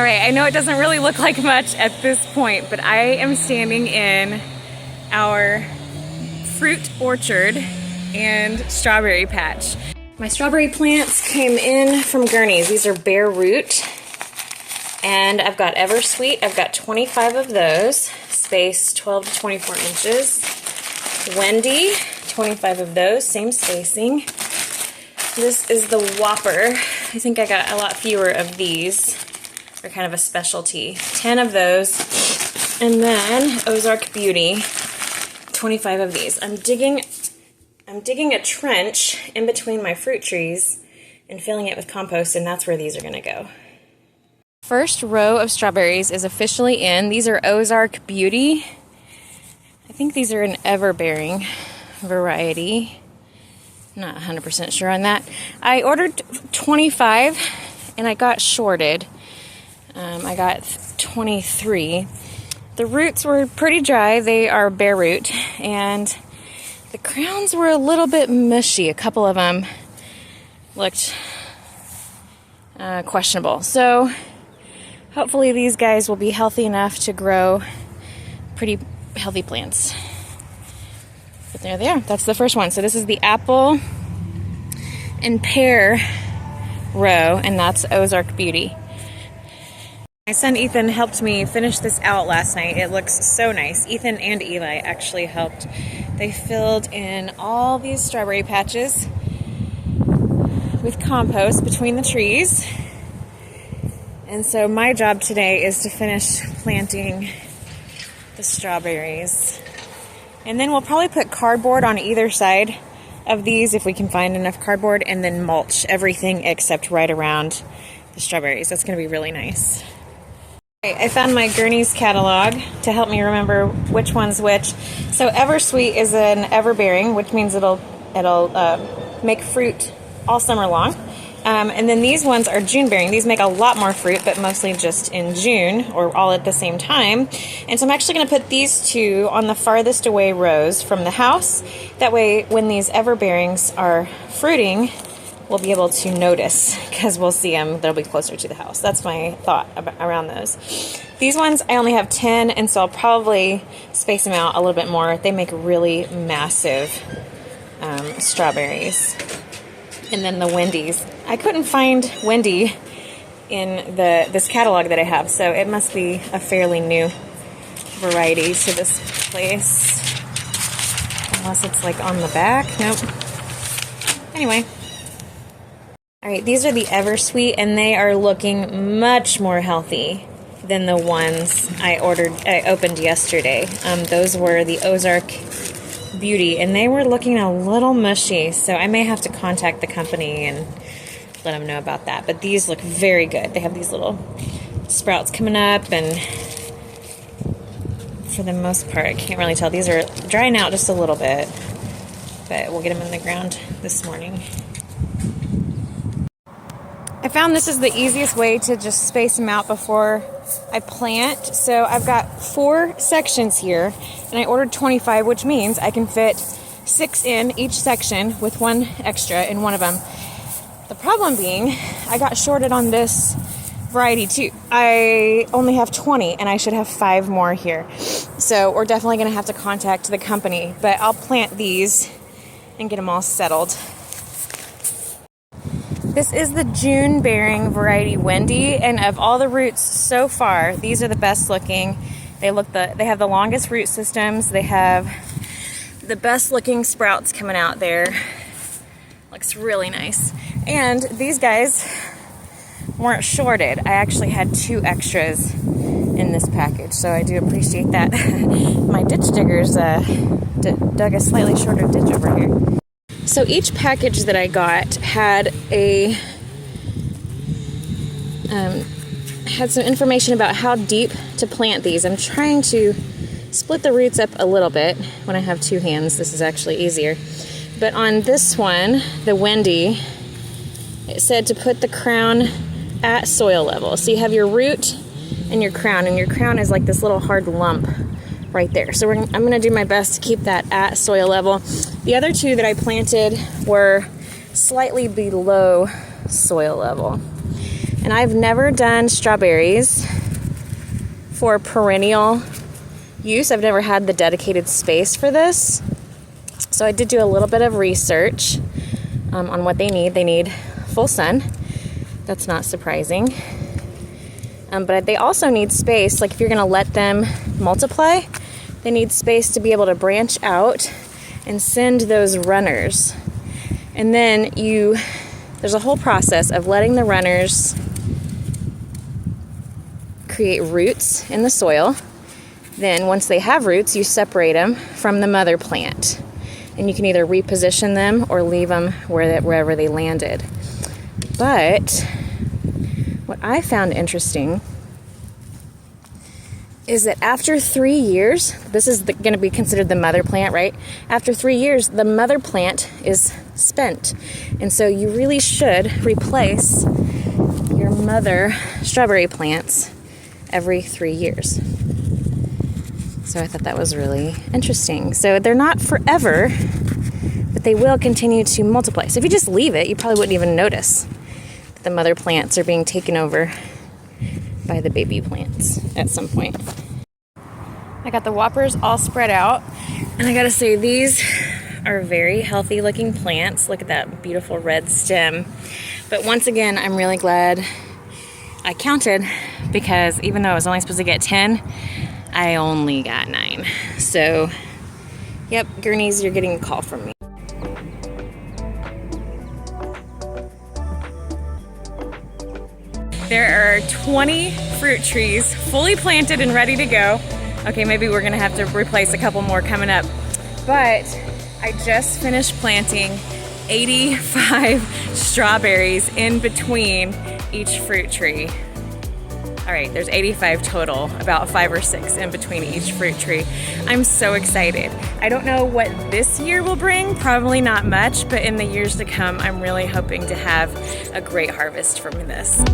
All right, I know it doesn't really look like much at this point, but I am standing in our fruit orchard and strawberry patch. My strawberry plants came in from Gurney's. These are bare root, and I've got Eversweet. I've got 25 of those, spaced 12 to 24 inches. Wendy, 25 of those, same spacing. This is the Whopper. I think I got a lot fewer of these. They're kind of a specialty. 10 of those. And then Ozark Beauty, 25 of these. I'm digging a trench in between my fruit trees and filling it with compost, and that's where these are gonna go. First row of strawberries is officially in. These are Ozark Beauty. I think these are an ever-bearing variety. Not 100% sure on that. I ordered 25 and I got shorted. I got 23. The roots were pretty dry. They are bare root, and the crowns were a little bit mushy. A couple of them looked questionable. So hopefully these guys will be healthy enough to grow pretty healthy plants. But there they are. That's the first one. So this is the apple and pear row, and that's Ozark Beauty. My son Ethan helped me finish this out last night. It looks so nice. Ethan and Eli actually helped. They filled in all these strawberry patches with compost between the trees. And so my job today is to finish planting the strawberries. And then we'll probably put cardboard on either side of these if we can find enough cardboard, and then mulch everything except right around the strawberries. That's going to be really nice. I found my Gurney's catalog to help me remember which one's which. So Eversweet is an everbearing, which means it'll make fruit all summer long. And then these ones are June bearing. These make a lot more fruit, but mostly just in June or all at the same time. And so I'm actually going to put these two on the farthest away rows from the house. That way, when these everbearings are fruiting, we'll be able to notice because we'll see them. They'll be closer to the house. That's my thought around those. These ones, I only have 10, and so I'll probably space them out a little bit more. They make really massive strawberries. And then the Wendy's. I couldn't find Wendy in this catalog that I have, so it must be a fairly new variety to this place. Unless it's like on the back. Nope. Anyway. Alright, these are the Eversweet, and they are looking much more healthy than the ones I opened yesterday. Those were the Ozark Beauty, and they were looking a little mushy, so I may have to contact the company and let them know about that. But these look very good. They have these little sprouts coming up, and for the most part, I can't really tell. These are drying out just a little bit, but we'll get them in the ground this morning. I found this is the easiest way to just space them out before I plant. So I've got 4 sections here, and I ordered 25, which means I can fit 6 in each section with 1 extra in one of them. The problem being, I got shorted on this variety too. I only have 20, and I should have 5 more here. So we're definitely going to have to contact the company, but I'll plant these and get them all settled. This is the June bearing variety Wendy, and of all the roots so far, these are the best looking. They have the longest root systems. They have the best looking sprouts coming out there. Looks really nice. And these guys weren't shorted. I actually had 2 extras in this package, so I do appreciate that. My ditch diggers dug a slightly shorter ditch over here. So each package that I got had had some information about how deep to plant these. I'm trying to split the roots up a little bit. When I have 2 hands, this is actually easier. But on this one, the Wendy, it said to put the crown at soil level. So you have your root and your crown is like this little hard lump right there. So I'm going to do my best to keep that at soil level. The other 2 that I planted were slightly below soil level. And And I've never done strawberries for perennial use. I've never had the dedicated space for this. So I did do a little bit of research on what they need. They need full sun. That's not surprising. But they also need space. Like if you're going to let them multiply, they need space to be able to branch out and send those runners. And then there's a whole process of letting the runners create roots in the soil. Then once they have roots, you separate them from the mother plant. And you can either reposition them or leave them wherever they landed. But what I found interesting is that after 3 years, this is going to be considered the mother plant, right? After 3 years, the mother plant is spent. And so you really should replace your mother strawberry plants every 3 years. So I thought that was really interesting. So they're not forever, but they will continue to multiply. So if you just leave it, you probably wouldn't even notice that the mother plants are being taken over by the baby plants at some point. I got the whoppers all spread out, and I gotta say, these are very healthy looking plants. Look at that beautiful red stem. But once again, I'm really glad I counted, because even though I was only supposed to get 10, I only got 9. So, yep, Gurneys, you're getting a call from me. There are 20 fruit trees fully planted and ready to go. Okay, maybe we're gonna have to replace a couple more coming up. But I just finished planting 85 strawberries in between each fruit tree. All right, there's 85 total, about 5 or 6 in between each fruit tree. I'm so excited. I don't know what this year will bring, probably not much, but in the years to come, I'm really hoping to have a great harvest from this.